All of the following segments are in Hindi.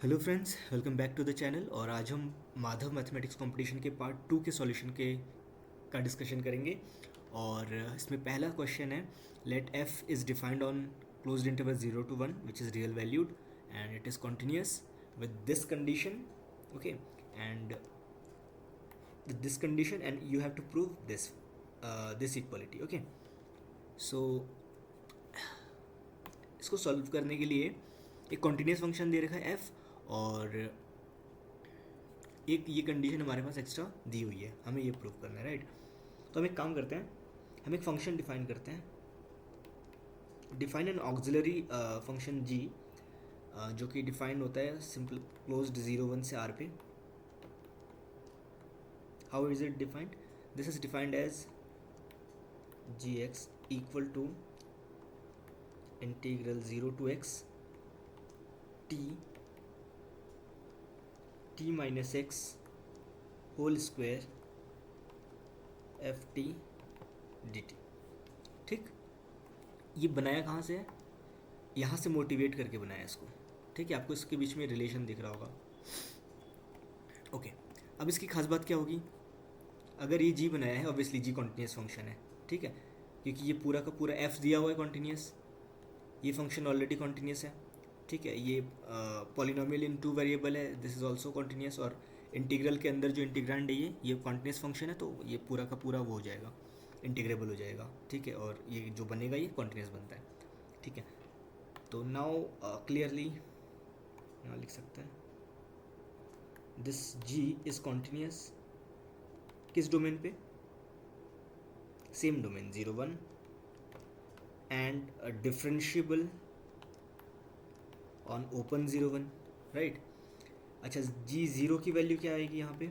Hello friends, welcome back to the channel. और आज हम माधव मैथमेटिक्स कंपटीशन के पार्ट 2 के सॉल्यूशन के का डिस्कशन करेंगे। और इसमें पहला क्वेश्चन है, let f is defined on closed interval 0 to 1 which is real valued and it is continuous with this condition. Okay, and with this condition and you have to prove this equality. Okay, so इसको सॉल्व करने के लिए एक कॉन्टिन्यूस फंक्शन दे रखा है f, और एक ये कंडीशन हमारे पास एक्स्ट्रा दी हुई है, हमें ये प्रूव करना है, राइट। तो हम एक काम करते हैं, हम एक फंक्शन डिफाइन करते हैं, define N auxiliary function g, जो कि डिफाइन होता है सिंपल क्लोज्ड 0 1 से r पे। How is it defined? This is defined as gx equal to integral 0 to x t minus x whole square f T D T. ठीक, ये बनाया कहाँ से है? यहाँ से मोटिवेट करके बनाया इसको। ठीक है, आपको इसके बीच में रिलेशन दिख रहा होगा। ओके, अब इसकी खास बात क्या होगी? अगर ये जी बनाया है, ऑब्वियसली जी कॉन्टिन्यूस फंक्शन है, ठीक है, क्योंकि ये पूरा का पूरा एफ दिया हुआ है कॉन्टिन्यूस, ये फंक्शन ऑलरेडी कॉन्टिन्यूस है, ठीक है। ये पॉलिनोमियल इन 2 वेरिएबल है, दिस इज ऑल्सो कॉन्टिन्यूस। और इंटीग्रल के अंदर जो इंटीग्रांड है ये कॉन्टिन्यूस फंक्शन है, तो ये पूरा का पूरा वो हो जाएगा, इंटीग्रेबल हो जाएगा, ठीक है। और ये जो बनेगा ये कॉन्टिन्यूस बनता है, ठीक है। तो नाउ क्लियरली यहाँ लिख सकते हैं, दिस जी इज कॉन्टिन्यूस किस डोमेन पे? Same domain 0 1, and differentiable on open 0 1, right. अच्छा, जी ज़ीरो की वैल्यू क्या आएगी यहाँ पे?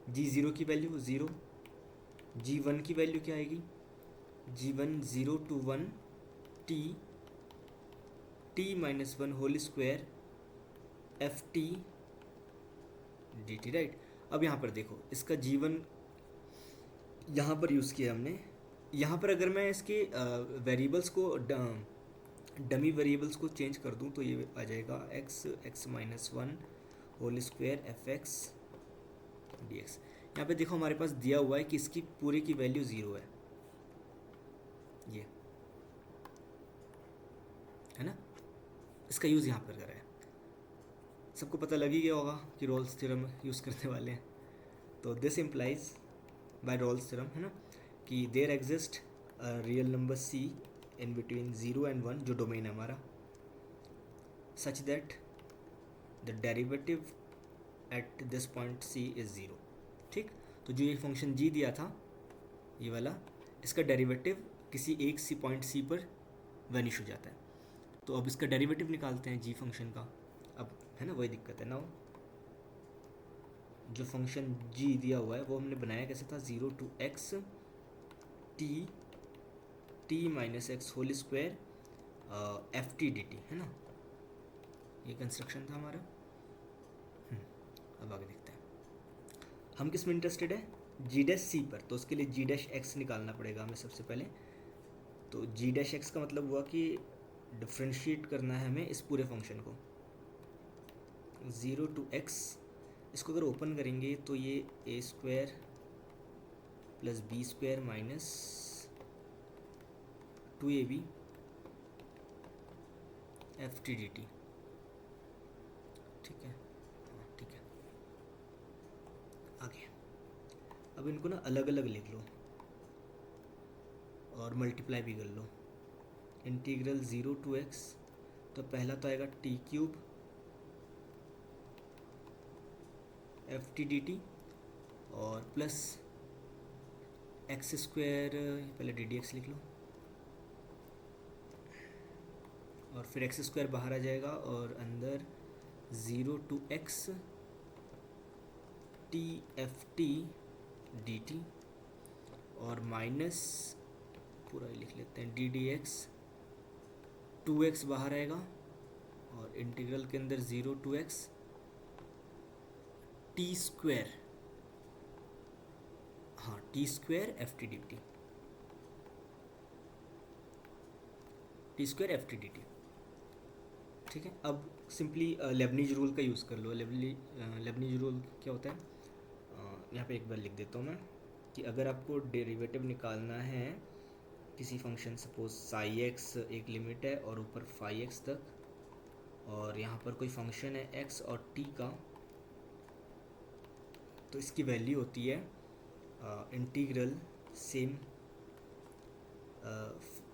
जी ज़ीरो की वैल्यू 0। जी वन की वैल्यू क्या आएगी? G one 0 to 1 t minus one whole square f T D t, right. अब यहाँ पर देखो, इसका जी वन यहाँ पर यूज़ किया हमने। यहाँ पर अगर मैं इसके वेरिएबल्स को डमी वेरिएबल्स को चेंज कर दूँ तो ये आ जाएगा x minus one whole square f x d x. यहाँ पे देखो हमारे पास दिया हुआ है कि इसकी पूरे की वैल्यू 0 है, ये है ना। इसका यूज़ यहाँ पर करा है, सबको पता लग ही गया होगा कि रोल्स थ्योरम यूज़ करने वाले हैं। तो this implies by Rolle's theorem, है ना, कि there exist real number c in between 0 and 1, जो डोमेन है हमारा, such that the derivative at this point c is 0। ठीक, तो जो ये फंक्शन जी दिया था ये वाला, इसका डेरिवेटिव किसी एक सी पॉइंट सी पर वैनिश हो जाता है। तो अब इसका डेरिवेटिव निकालते हैं जी फंक्शन का। अब है ना, वही दिक्कत है ना, जो फंक्शन जी दिया हुआ है वो हमने बनाया कैसे था? 0 to x t minus x whole square f T D t, है ना, ये कंस्ट्रक्शन था हमारा। अब आगे देखते हैं, हम किस में इंटरेस्टेड है? जी डैश सी पर, तो उसके लिए जी डैश एक्स निकालना पड़ेगा हमें सबसे पहले। तो जी डैश एक्स का मतलब हुआ कि डिफ्रेंशिएट करना है हमें इस पूरे फंक्शन को। 0 to x, इसको अगर ओपन करेंगे तो ये A square plus B square minus 2ab F T D T, ठीक है। ठीक है, आगे अब इनको ना अलग अलग लिख लो और मल्टीप्लाई भी कर लो। इंटीग्रल 0 to x, तो पहला तो आएगा T cube F T D t और प्लस एक्स स्क्वायर, पहले डी डी एक्स लिख लो और फिर एक्स स्क्वायर बाहर आ जाएगा और अंदर 0 to x t f T D t और माइनस पूरा ही लिख लेते हैं डी डी एक्स, 2x बाहर आएगा और इंटीग्रल के अंदर 0 to x टी स्क्वायर, हाँ T square f T D T, T square f T D T. ठीक है। अब सिंपली लेबनीज रूल का यूज़ कर लो। लेबनीज रूल क्या होता है, यहाँ पे एक बार लिख देता हूँ मैं, कि अगर आपको डेरिवेटिव निकालना है किसी फंक्शन, सपोज साई एक्स एक लिमिट है और ऊपर फाई एक्स तक, और यहाँ पर कोई फंक्शन है एक्स और टी का, तो इसकी वैल्यू होती है इंटीग्रल सेम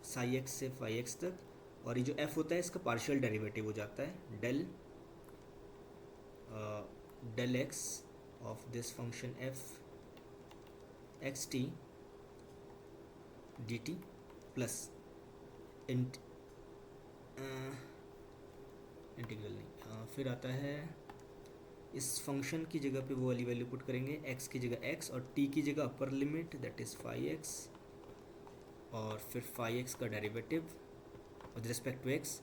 साई एक्स से फाई एक्स तक, और ये जो एफ होता है इसका पार्शियल डेरिवेटिव हो जाता है del x of this function f x t D t plus integral नहीं, फिर आता है इस फंक्शन की जगह पे वो वाली वैल्यू पुट करेंगे, x की जगह x और t की जगह upper limit that is phi x, और फिर फाई एक्स का derivative with respect to x,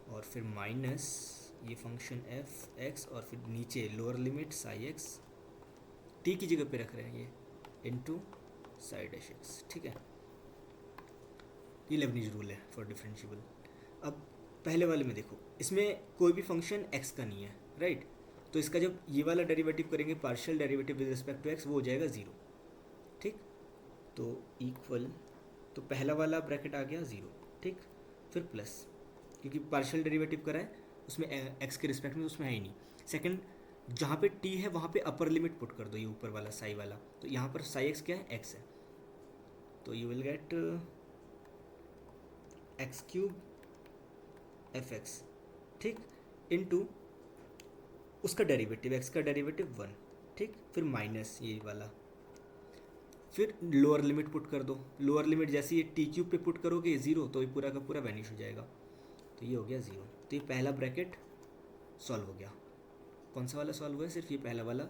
और फिर माइनस ये फंक्शन एफ एक्स, और फिर नीचे lower limit Sai x, t की जगह पे रख रहे हैं ये इनटू साई डैश एक्स। ठीक है, ये लेबनीज रूल है फॉर डिफरेंशिएबल। अब पहले वाले में देखो, इसमें कोई भी फंक्शन x का नहीं है, राइट, तो इसका जब ये वाला डेरिवेटिव करेंगे partial derivative with respect to x, वो हो जाएगा 0। ठीक, तो इक्वल, तो पहला वाला ब्रैकेट आ गया 0, ठीक, फिर प्लस, क्योंकि पार्शियल डेरिवेटिव करा है उसमें x के रिस्पेक्ट में, उसमें है ही नहीं। सेकंड, जहाँ पे t है वहाँ पे अपर लिमिट पुट कर दो, ये ऊपर वाला साई वाला, तो यहाँ पर साई x क्या है, x है, तो you will get x cube F x, ठीक, इनटू उसका डेरिवेटिव, x का डेरिवेटिव 1, ठीक, फिर माइनस ये वाला, फिर लोअर लिमिट पुट कर दो, लोअर लिमिट जैसे ये टी क्यूब पे पुट करोगे 0, तो ये पूरा का पूरा वैनिश हो जाएगा, तो ये हो गया 0। तो ये पहला ब्रैकेट सॉल्व हो गया। कौन सा वाला सॉल्व हुआ है, सिर्फ ये पहला वाला,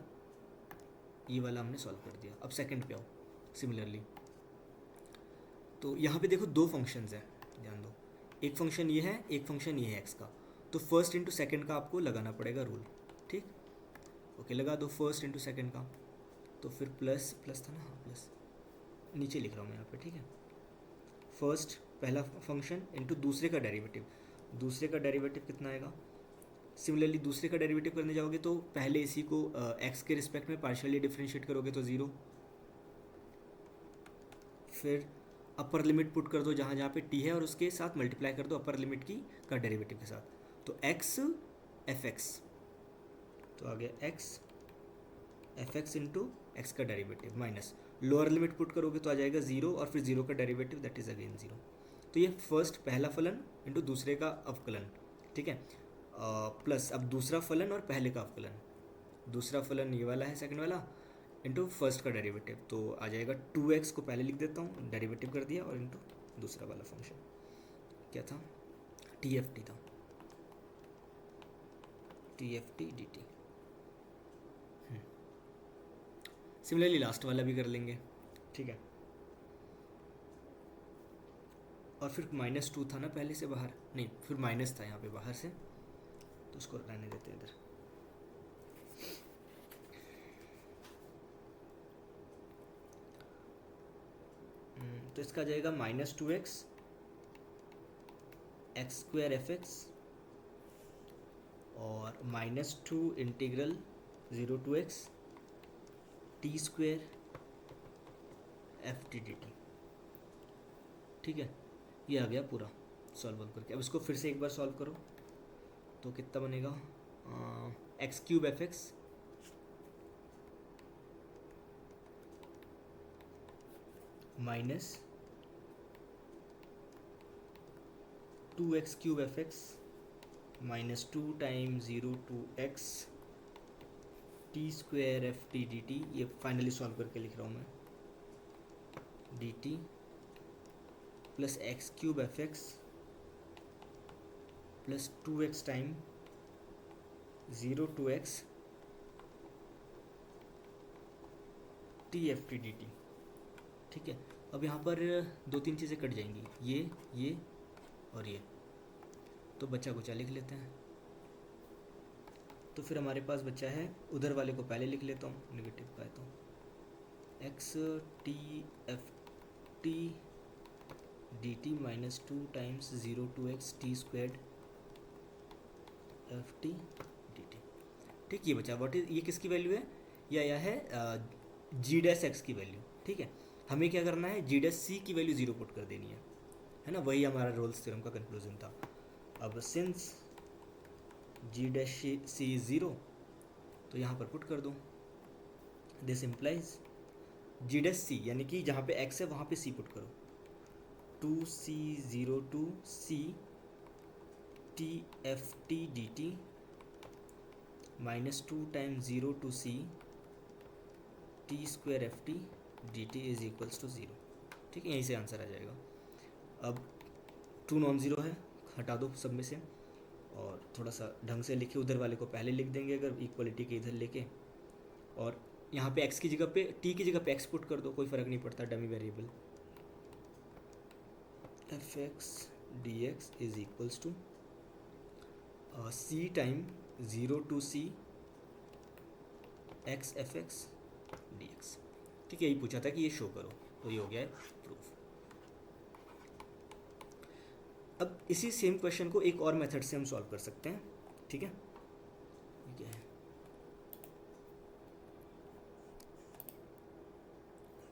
ये वाला हमने सॉल्व कर दिया। अब सेकंड पे आओ। सिमिलरली तो यहाँ पे देखो दो फंक्शंस हैं, ध्यान दो, एक फंक्शन ये है, एक फंक्शन ये है एक्स का, तो फर्स्ट इंटू सेकेंड का आपको लगाना पड़ेगा रूल, ठीक, ओके, लगा दो फर्स्ट इंटू सेकेंड का, तो फिर प्लस प्लस था ना, हाँ प्लस, नीचे लिख रहा हूँ मैं यहाँ पे, ठीक है, फर्स्ट पहला फंक्शन इंटू दूसरे का डेरिवेटिव, दूसरे का डेरिवेटिव कितना आएगा। सिमिलरली दूसरे का डेरिवेटिव करने जाओगे तो पहले इसी को एक्स के रिस्पेक्ट में पार्शियली डिफरेंशिएट करोगे तो 0, फिर अपर लिमिट पुट कर दो जहाँ जहाँ पे टी है और उसके साथ मल्टीप्लाई कर दो अपर लिमिट की का डेरिवेटिव के साथ, तो एक्स एफ एक्स, तो आ गया X F X into X का derivative, minus lower limit put करोगे तो आ जाएगा 0, और फिर 0 का डेरिवेटिव दैट इज़ अगेन 0। तो ये फर्स्ट पहला फलन इंटू दूसरे का अवकलन, ठीक है, प्लस अब दूसरा फलन और पहले का अवकलन, दूसरा फलन ये वाला है सेकंड वाला, इंटू फर्स्ट का डेरिवेटिव, तो आ जाएगा 2x को पहले लिख देता हूँ, डेरिवेटिव कर दिया, और इंटू दूसरा वाला फंक्शन क्या था, टी एफ टी था, t f T D T. Similarly last वाला भी कर लेंगे, ठीक है, और फिर -2 था ना पहले से बाहर, नहीं फिर माइनस था यहाँ पे बाहर से, तो उसको रहने देते हैं इधर। तो इसका जाएगा -2x x square f x, और -2 integral 0 to x T square f T D T, ठीक है, ये आ गया पूरा सॉल्व करके। अब इसको फिर से एक बार सॉल्व करो तो कितना बनेगा, x cube F x minus 2x cube F x minus 2 time 0 to x T square f T D t, ये फाइनली सॉल्व करके लिख रहा हूँ मैं, D t plus x cube F x plus 2x time 0 to x t f T D T, ठीक है। अब यहाँ पर 2-3 चीज़ें कट जाएंगी, ये और ये, तो बच्चा कुचा लिख लेते हैं। तो फिर हमारे पास बच्चा है, उधर वाले को पहले लिख लेता हूँ, नेगेटिव का है तो x t f T D T -2 times 0 to x T squared F T D T. ठीक, ये बचा व्हाट इज, ये किसकी वैल्यू है, यह है जी डैश एक्स की वैल्यू। ठीक है, हमें क्या करना है, जी डैश सी की वैल्यू ज़ीरो पुट कर देनी है ना, वही हमारा रोल्स थ्योरम का कंक्लूजन था। अब since g dash c is zero, तो यहाँ पर पुट कर दो, this implies g dash c, यानी कि जहाँ पे एक्स है वहाँ पे सी पुट करो, 2c0 to c t f T D t minus 2 times 0 to c t square f T D t is equals to zero. ठीक है, यहीं से आंसर आ जाएगा। अब 2 नॉन ज़ीरो है, हटा दो सब में से, और थोड़ा सा ढंग से लिखे, उधर वाले को पहले लिख देंगे अगर इक्वलिटी के इधर लेके, और यहाँ पे x की जगह पे, t की जगह पे x पुट कर दो, कोई फ़र्क नहीं पड़ता, dummy variable, f x d x is equals to c time 0 to c x F x d x. ठीक है, यही पूछा था कि ये शो करो, तो ये हो गया है प्रूफ। अब इसी सेम क्वेश्चन को एक और मेथड से हम सॉल्व कर सकते हैं। ठीक है,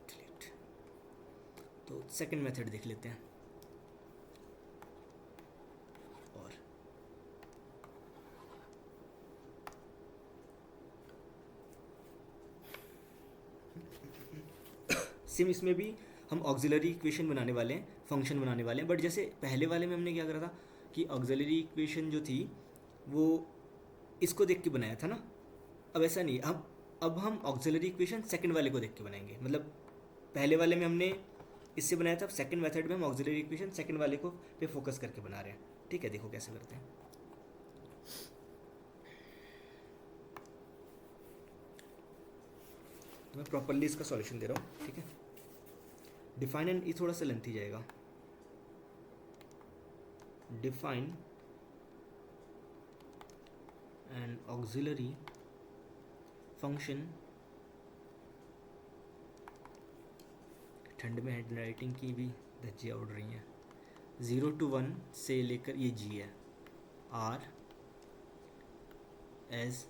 ठीक है, तो सेकंड मेथड देख लेते हैं। और सेम इसमें भी हम ऑक्सिलरी इक्वेशन बनाने वाले हैं, फंक्शन बनाने वाले हैं, बट जैसे पहले वाले में हमने क्या करा था कि ऑक्सिलरी इक्वेशन जो थी वो इसको देख के बनाया था ना, अब ऐसा नहीं, अब हम ऑक्सिलरी इक्वेशन सेकंड वाले को देख के बनाएंगे। मतलब पहले वाले में हमने इससे बनाया था, सेकंड मेथड में हम ऑक्सिलरी इक्वेशन सेकंड वाले को पे फोकस करके बना रहे हैं। ठीक है, देखो कैसे करते हैं। तो मैं प्रॉपरली इसका सॉल्यूशन दे रहा हूँ। ठीक है, डिफाइन एंड, ये थोड़ा सा लेंथी जाएगा, डिफाइन एन ऑक्सिलरी फंक्शन, ठंड में हैंड राइटिंग की भी धज्जियाँ उड़ रही हैं, 0 to 1 से लेकर ये जी है, आर एज,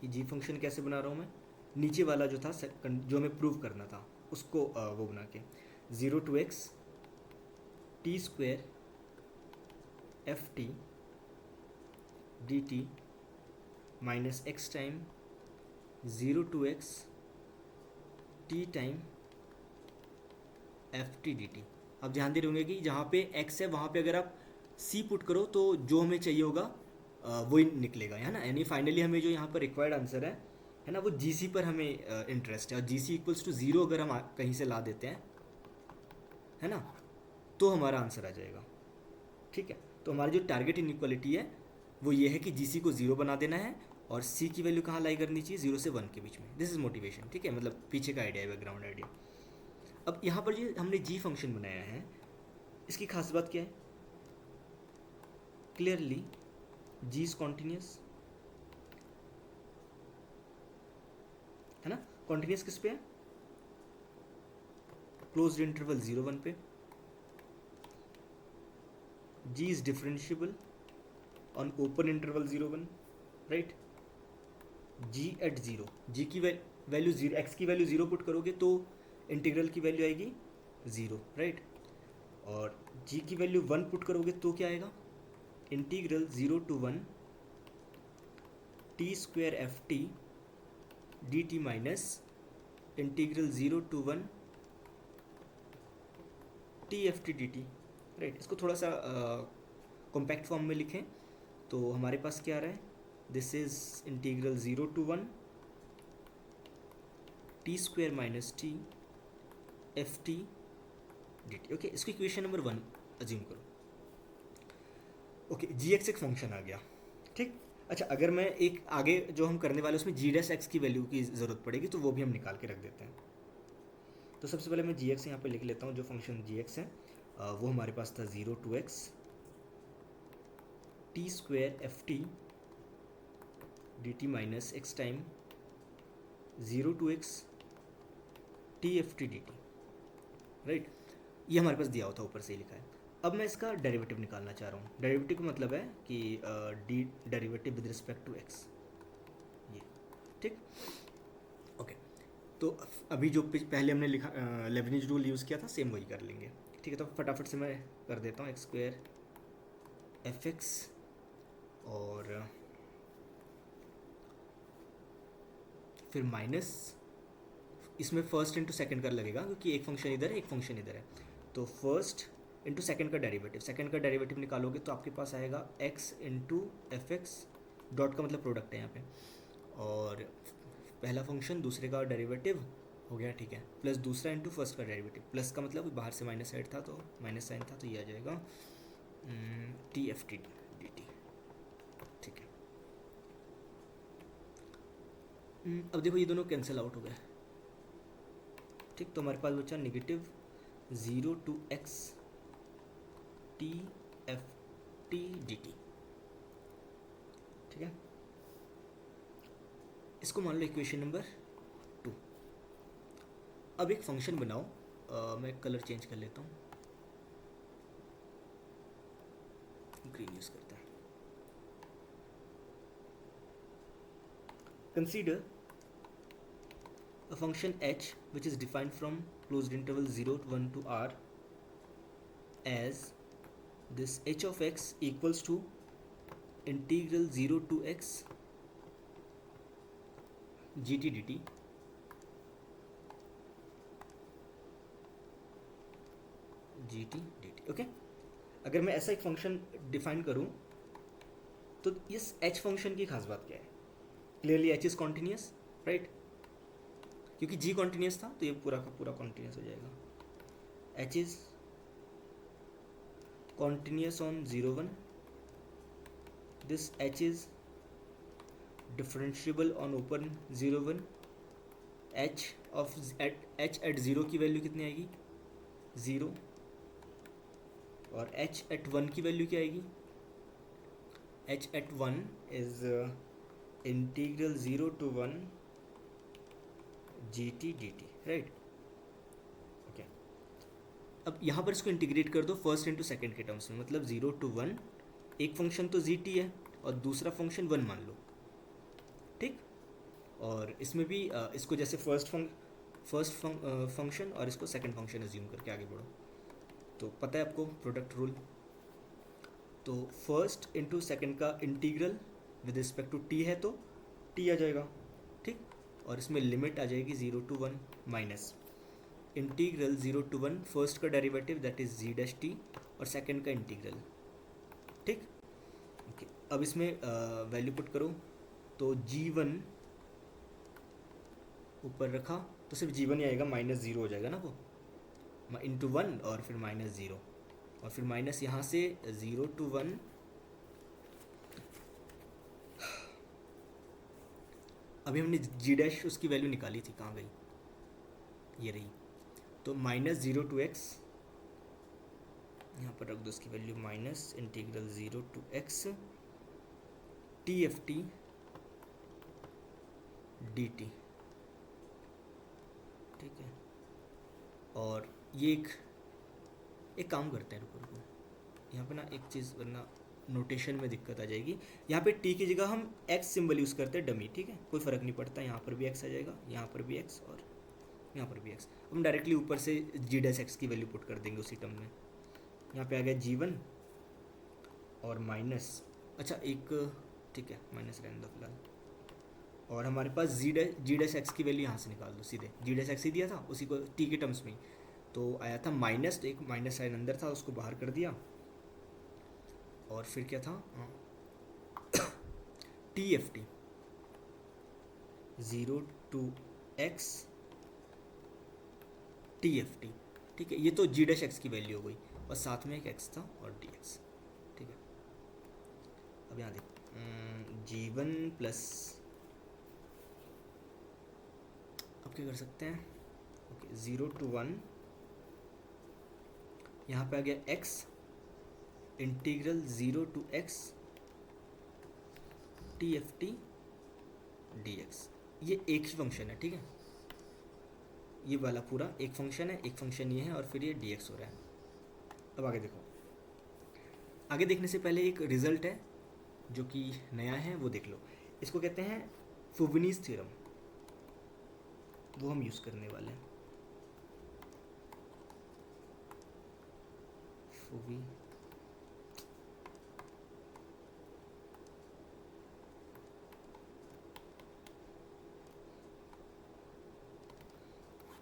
ये जी फंक्शन कैसे बना रहा हूँ मैं, नीचे वाला जो था जो हमें प्रूव करना था उसको वो बना के, 0 to x T square F T D t minus x time 0 to x T time F T D T. अब ध्यान दे रहे होंगे कि जहाँ पे x है वहाँ पे अगर आप c पुट करो तो जो हमें चाहिए होगा वही निकलेगा, है ना। यानी फाइनली हमें जो यहाँ पर रिक्वायर्ड आंसर है ना, वो जी सी पर हमें इंटरेस्ट है, और जी सी इक्वल्स टू ज़ीरो अगर हम कहीं से ला देते हैं, है ना, तो हमारा आंसर आ जाएगा। ठीक है, तो हमारी जो टारगेट इनइक्वालिटी है वो ये है कि जी सी को ज़ीरो बना देना है, और सी की वैल्यू कहाँ लाई करनी चाहिए, 0 से 1 के बीच में। This is motivation. ठीक है, मतलब पीछे का आइडिया है, बैकग्राउंड आइडिया। अब यहाँ पर जो हमने जी फंक्शन बनाया है, इसकी खास बात क्या है, क्लियरली जी इज कॉन्टिन्यूस, है ना। कॉन्टिन्यूस किस पे है, क्लोज्ड इंटरवल 0-1 पे। G is differentiable on open interval 0-1, right. G at zero, G की वैल्यू ज़ीरो, एक्स की वैल्यू ज़ीरो पुट करोगे तो इंटीग्रल की वैल्यू आएगी 0, राइट। और जी की वैल्यू 1 पुट करोगे तो क्या आएगा, integral 0 to 1 t square f T D t minus integral 0 to 1 T f T D t, right. इसको थोड़ा सा कॉम्पैक्ट फॉर्म में लिखें तो हमारे पास क्या आ रहा है, this is integral 0 to 1 t square minus t f T D T. Okay, इसको इक्वेशन नंबर 1 अज्यूम करो। ओके, जी एक्स एक फंक्शन आ गया, ठीक। अच्छा, अगर मैं एक आगे जो हम करने वाले उसमें जी डैश एक्स की वैल्यू की ज़रूरत पड़ेगी तो वो भी हम निकाल के रख देते हैं। तो सबसे पहले मैं जी एक्स यहाँ पर लिख लेता हूँ, जो फंक्शन जी एक्स है वो हमारे पास था 0 to x T square f T D t minus x time 0 to x t f T D t, right. ये हमारे पास दिया हुआ था, ऊपर से ही लिखा है। अब मैं इसका डेरिवेटिव निकालना चाह रहा हूँ। डेरिवेटिव का मतलब है कि d derivative with respect to x, ये ठीक। ओके, तो अभी जो पहले हमने लिखा लेबनिज रूल यूज़ किया था, सेम वही कर लेंगे। ठीक है, तो फटाफट से मैं कर देता हूँ एक्स स्क्वायर एफ एक्स, और फिर माइनस, इसमें फर्स्ट इंटू सेकेंड कर लगेगा क्योंकि एक फंक्शन इधर है एक फंक्शन इधर है। तो फर्स्ट इंटू सेकेंड का डेरिवेटिव, सेकेंड का डेरिवेटिव निकालोगे तो आपके पास आएगा x into F x, dot का मतलब प्रोडक्ट है यहाँ पे, और पहला फंक्शन दूसरे का डेरिवेटिव हो गया, ठीक है, प्लस दूसरा इंटू फर्स्ट का डेरिवेटिव, प्लस का मतलब बाहर से माइनस साइड था तो माइनस साइन था, तो ये आ जाएगा T f T D T. ठीक है, अब देखो ये दोनों कैंसिल आउट हो गए। ठीक, तो हमारे पास बचा negative 0 to x t f T D T. ठीक है, इसको मान लो इक्वेशन नंबर 2। अब एक फंक्शन बनाओ, मैं कलर चेंज कर लेता हूँ, ग्रीन यूज करता है। Consider a function h which is defined from closed interval 0 to 1 to r as this h of x equals to integral 0 to x gt dt okay. अगर मैं ऐसा एक फंक्शन डिफाइन करूं तो इस h फंक्शन की खास बात क्या है? Clearly h is continuous, right, क्योंकि g कॉन्टिन्यूस था तो ये पूरा का पूरा कॉन्टिन्यूस हो जाएगा। h is continuous on 0 1, this h is differentiable on open 0 1, h at 0 की वैल्यू कितनी आएगी 0, और h एट 1 की वैल्यू क्या आएगी, h at 1 is integral 0 to 1 g t D t, right. Okay, अब यहाँ पर इसको इंटीग्रेट कर दो फर्स्ट इंटू सेकेंड के टर्म्स में, मतलब 0 टू 1, एक फंक्शन तो जी टी है और दूसरा फंक्शन 1 मान लो, ठीक। और इसमें भी इसको जैसे फर्स्ट फंक्शन और इसको सेकंड फंक्शन अज्यूम करके आगे बढ़ो, तो पता है आपको प्रोडक्ट रूल। तो फर्स्ट इंटू सेकेंड का integral with respect to t है तो टी आ जाएगा, ठीक, और इसमें लिमिट आ जाएगी 0 to 1 minus integral 0 to 1 first का derivative that is G dash T, और सेकेंड का इंटीग्रल, ठीक। ओके, अब इसमें वैल्यू पुट करो तो g1 ऊपर रखा तो सिर्फ g1 ही आएगा, माइनस 0 हो जाएगा ना वो, इंटू 1 और फिर माइनस 0, और फिर माइनस यहाँ से 0 टू 1, अभी हमने g डैश उसकी वैल्यू निकाली थी, कहाँ गई, ये रही। तो माइनस 0 टू x, यहाँ पर रख दो उसकी value, minus integral 0 to x t f T D T, ठीक है। और ये एक काम करते हैं, रुको यहाँ पे ना एक चीज़, वरना नोटेशन में दिक्कत आ जाएगी। यहाँ पे t की जगह हम x सिंबल यूज़ करते हैं, डमी, ठीक है, कोई फ़र्क नहीं पड़ता, यहाँ पर भी x आ जाएगा, यहाँ पर भी x और यहाँ पर भी x। हम डायरेक्टली ऊपर से g डैश x की वैल्यू पुट कर देंगे उसी टर्म में। यहाँ पे आ गया g1 और माइनस, अच्छा एक, ठीक है, माइनस रहने दो फिलहाल, और हमारे पास जी डैश एक्स की वैल्यू यहाँ से निकाल दो सीधे, जी डैश एक्स ही दिया था उसी को टी के टर्म्स में, तो आया था माइनस, तो एक माइनस साइन अंदर था उसको बाहर कर दिया, और फिर क्या था t f t 0 to x t f t, ठीक है। ये तो जी डैश एक्स की वैल्यू हो गई और साथ में एक एक्स था और डी एक्स, ठीक है। अब यहाँ देख g1 प्लस, अब क्या कर सकते हैं, ओके 0 टू 1, यहाँ पे आ गया x integral 0 to x t f T d x, ये एक ही फंक्शन है, ठीक है, ये वाला पूरा एक फंक्शन है, एक फंक्शन ये है और फिर ये डी एक्स हो रहा है। अब आगे देखो, आगे देखने से पहले एक रिजल्ट है जो कि नया है, वो देख लो। इसको कहते हैं फ्यूविनीज थ्योरम, वो हम यूज़ करने वाले हैं। फूवी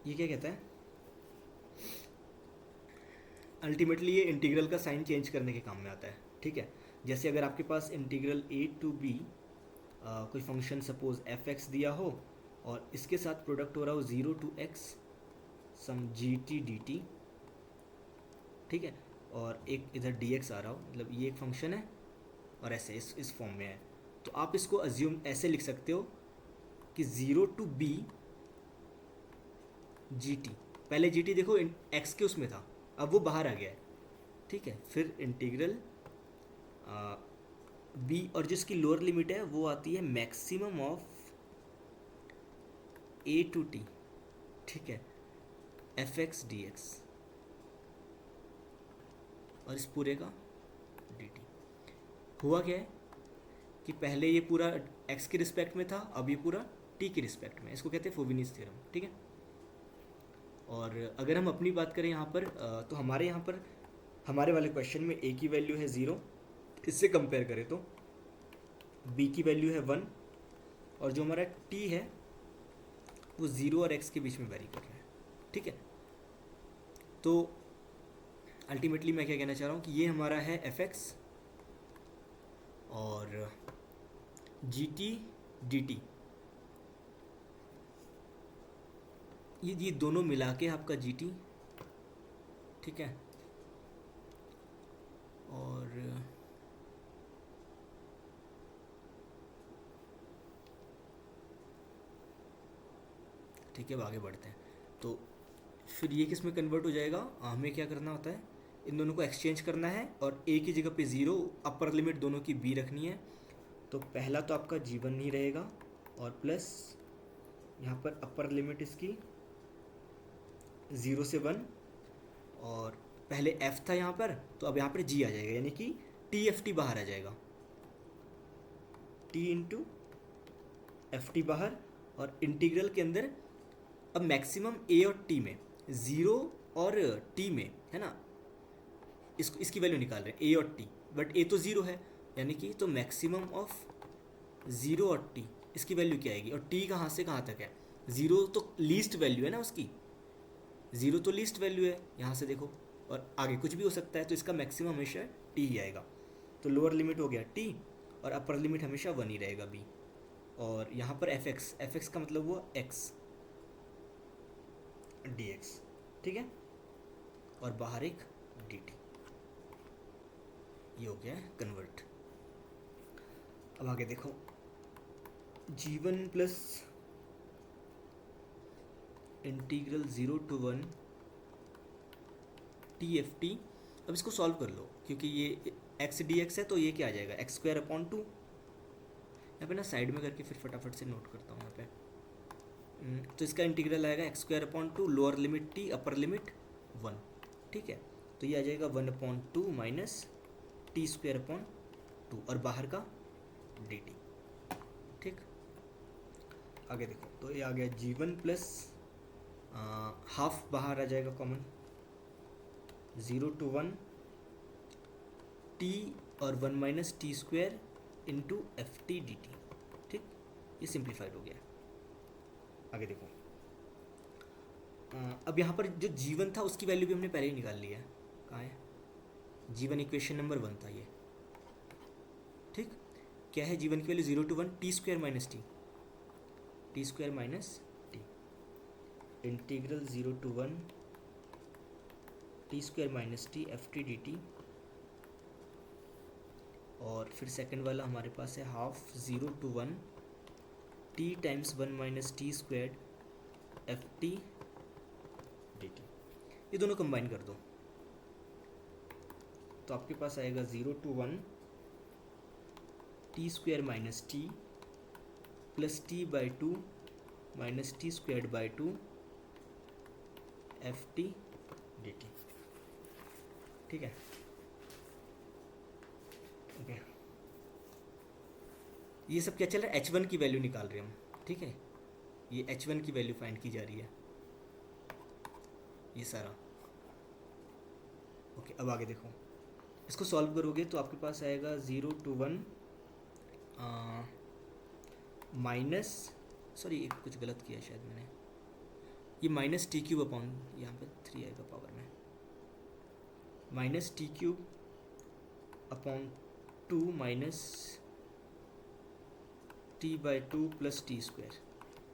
ये क्या कहता है, अल्टीमेटली ये इंटीग्रल का साइन चेंज करने के काम में आता है, ठीक है। जैसे अगर आपके पास इंटीग्रल a टू b कोई फंक्शन सपोज एफ एक्स दिया हो और इसके साथ प्रोडक्ट हो रहा हो 0 to x sum g t D T, ठीक है, और एक इधर डी एक्स आ रहा हो, मतलब ये एक फंक्शन है और ऐसे इस फॉर्म में है, तो आप इसको अज्यूम ऐसे लिख सकते हो कि 0 टू b जी टी, पहले जी टी देखो एक्स के उसमें था, अब वो बाहर आ गया है, ठीक है। फिर इंटीग्रल बी, और जिसकी लोअर लिमिट है वो आती है maximum of a to t, ठीक है, एफ एक्स डी एक्स, और इस पूरे का डी टी। हुआ क्या है कि पहले ये पूरा एक्स के रिस्पेक्ट में था, अब ये पूरा टी के रिस्पेक्ट में, इसको कहते हैं फ्यूविनीज थ्योरम, ठीक है। और अगर हम अपनी बात करें यहाँ पर तो हमारे यहाँ पर हमारे वाले क्वेश्चन में ए की वैल्यू है 0, इससे कंपेयर करें तो बी की वैल्यू है 1, और जो हमारा टी है वो 0 और x के बीच में वेरी कर रहा है, ठीक है। तो अल्टीमेटली मैं क्या कहना चाह रहा हूँ कि ये हमारा है एफ एक्स और जी टी डी टी, ये दोनों मिला के आपका जी टी, ठीक है। और ठीक है, अब आगे बढ़ते हैं। तो फिर ये किस में कन्वर्ट हो जाएगा, हमें क्या करना होता है, इन दोनों को एक्सचेंज करना है और a की जगह पे 0, अपर लिमिट दोनों की b रखनी है। तो पहला तो आपका g1 ही रहेगा और प्लस यहाँ पर अपर लिमिट इसकी 0 से 1, और पहले f था यहाँ पर, तो अब यहाँ पर g आ जाएगा, यानी कि TFT बाहर आ जाएगा, t इंटू FT बाहर, और इंटीग्रल के अंदर अब मैक्सिमम a और t में, 0 और t में, है ना, इसकी वैल्यू निकाल रहे हैं a और t, बट a तो 0 है, यानी कि तो मैक्सिमम ऑफ 0 और t, इसकी वैल्यू क्या आएगी, और t कहाँ से कहाँ तक है, 0 तो लीस्ट वैल्यू है ना उसकी, 0 तो लीस्ट वैल्यू है यहाँ से देखो, और आगे कुछ भी हो सकता है, तो इसका मैक्सिमम हमेशा t ही आएगा। तो लोअर लिमिट हो गया t और अपर लिमिट हमेशा 1 ही रहेगा b, और यहाँ पर एफ एक्स का मतलब वो x dx, ठीक है, और बाहर एक dt, ये हो गया कन्वर्ट। अब आगे देखो, g1 plus integral 0 to 1 TFT। अब इसको सॉल्व कर लो, क्योंकि ये x dx है, तो ये क्या आ जाएगा, एक्स स्क्वायर अपॉन 2। यहाँ पे ना साइड में करके फिर फटाफट से नोट करता हूँ यहाँ पे। तो इसका इंटीग्रल आएगा x square upon 2, lower limit t, upper limit 1, ठीक है। तो ये आ जाएगा 1/2 माइनस टी स्क्वायर अपॉन 2, और बाहर का dt, ठीक। आगे देखो, तो ये आ गया g1 प्लस हाफ बाहर आ जाएगा कॉमन, 0 टू 1 t और 1 minus t square into F T D T, ठीक, ये सिंप्लीफाइड हो गया। आगे देखो, अब यहाँ पर जो g1 था उसकी वैल्यू भी हमने पहले ही निकाल लिया है, कहाँ है, g1 इक्वेशन नंबर 1 था ये, ठीक। क्या है g1 की value, 0 to 1 t square minus t, integral 0 to 1 t square minus t f T D t, और फिर सेकंड वाला हमारे पास है half 0 to 1 t times 1 minus t square f T D t. ये दोनों कंबाइन कर दो, तो आपके पास आएगा 0 to 1 t square minus t plus t by 2 minus t square by 2 f T D T, ठीक है। ये सब क्या चल रहा है, h1 की वैल्यू निकाल रहे हैं हम, ठीक है, ये h1 की वैल्यू फाइंड की जा रही है, ये सारा। ओके, अब आगे देखो, इसको सॉल्व करोगे तो आपके पास आएगा 0 to 1 माइनस, सॉरी एक कुछ गलत किया शायद मैंने, ये माइनस टी क्यूब अपॉन, यहाँ पे 3 आएगा पावर में, minus t cube upon 2 minus t by 2 plus t square,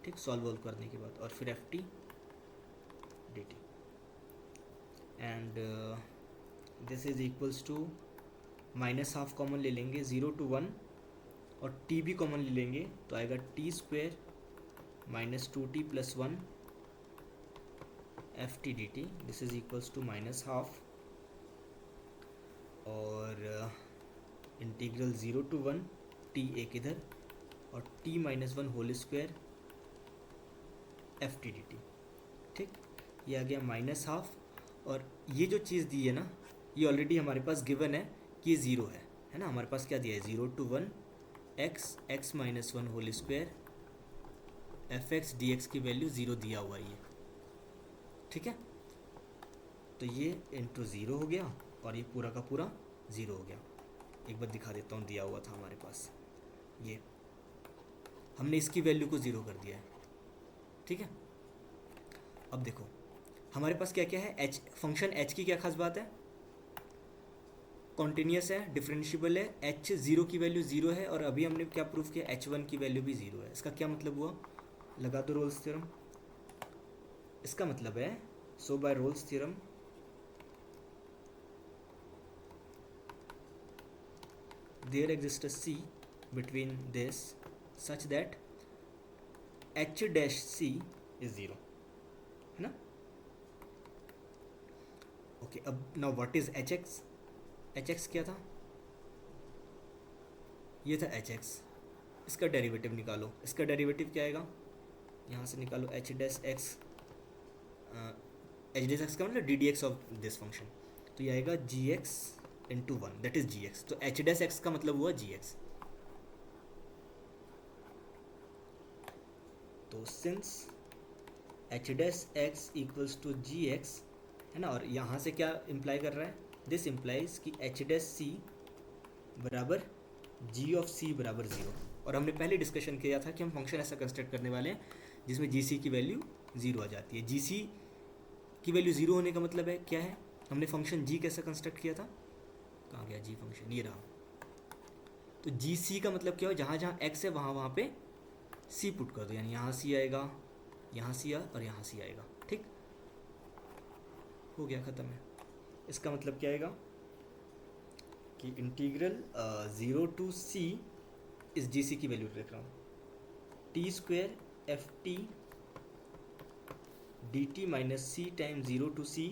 ठीक, सॉल्व करने के बाद, और फिर f T D t, and this is equals to minus half common ले लेंगे, 0 to 1 और टी भी कॉमन ले लेंगे तो आएगा t square minus 2t plus 1 f T D t, this is equals to minus half, और इंटीग्रल 0 to 1 टी एक इधर और t minus 1 whole square f T D T, ठीक, ये आ गया माइनस हाफ। और ये जो चीज़ दी है ना, ये ऑलरेडी हमारे पास गिवन है कि ये ज़ीरो है ना, हमारे पास क्या दिया है, 0 to 1 x minus 1 whole square f x d x की वैल्यू 0 दिया हुआ है ये, ठीक है, तो ये इंटू 0 हो गया और ये पूरा का पूरा 0 हो गया। एक बार दिखा देता हूँ, दिया हुआ था हमारे पास, ये हमने इसकी वैल्यू को 0 कर दिया है, ठीक है। अब देखो हमारे पास क्या क्या है, एच फंक्शन एच की क्या खास बात है, कॉन्टीन्यूस है, डिफरेंशिएबल है, एच 0 की वैल्यू 0 है, और अभी हमने क्या प्रूफ किया, h1 की वैल्यू भी 0 है। इसका क्या मतलब हुआ, लगा दो रोल्स थ्योरम, इसका मतलब है, so by Rolle's theorem there exist a c between this such that h dash c is 0, है ना। ओके, अब now what is hx, hx क्या था, ये था hx, इसका डेरिवेटिव निकालो, इसका डेरिवेटिव क्या आएगा, यहाँ से निकालो h dash x, h dash x का मतलब D D X of this function, तो ये आएगा G X into 1 that is G X, तो h डैश x का मतलब हुआ जी एक्स। तो since h dash x equals to G X, है ना, और यहाँ से क्या इम्प्लाई कर रहा है, दिस इम्प्लाइज कि h डैश c बराबर g ऑफ c बराबर 0, और हमने पहले डिस्कशन किया था कि हम फंक्शन ऐसा कंस्ट्रक्ट करने वाले हैं जिसमें जी सी की वैल्यू 0 आ जाती है। जी सी की वैल्यू 0 होने का मतलब है क्या है, हमने फंक्शन g कैसा कंस्ट्रक्ट किया था, कहाँ गया g फंक्शन, ये रहा, तो जी सी का मतलब क्या हो, जहाँ जहाँ x है वहाँ वहाँ पे c पुट कर दो, यानी यहाँ c आएगा, यहाँ c और यहाँ c आएगा, ठीक, हो गया, ख़त्म है। इसका मतलब क्या आएगा कि इंटीग्रल 0 to c इस जी सी की वैल्यू लिख रहा हूँ, t square f T D t minus c time 0 to c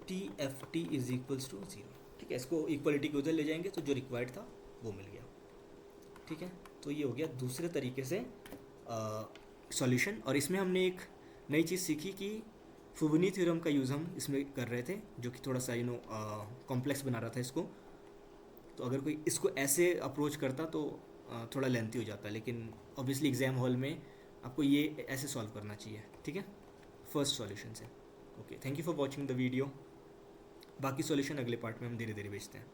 t f t is equals to 0, ठीक है। इसको इक्वलिटी के उधर ले जाएंगे तो जो रिक्वायर्ड था वो मिल गया, ठीक है। तो ये हो गया दूसरे तरीके से सॉल्यूशन, और इसमें हमने एक नई चीज़ सीखी कि फुबनी थ्योरम का यूज़ हम इसमें कर रहे थे, जो कि थोड़ा सा कॉम्प्लेक्स बना रहा था इसको, तो अगर कोई इसको ऐसे अप्रोच करता तो थोड़ा लेंथी हो जाता, लेकिन ऑब्वियसली एग्ज़ाम हॉल में आपको ये ऐसे सॉल्व करना चाहिए, ठीक है, फर्स्ट सॉल्यूशन से। Okay, thank you for watching the video, बाकी सॉल्यूशन अगले पार्ट में हम धीरे धीरे भेजते हैं।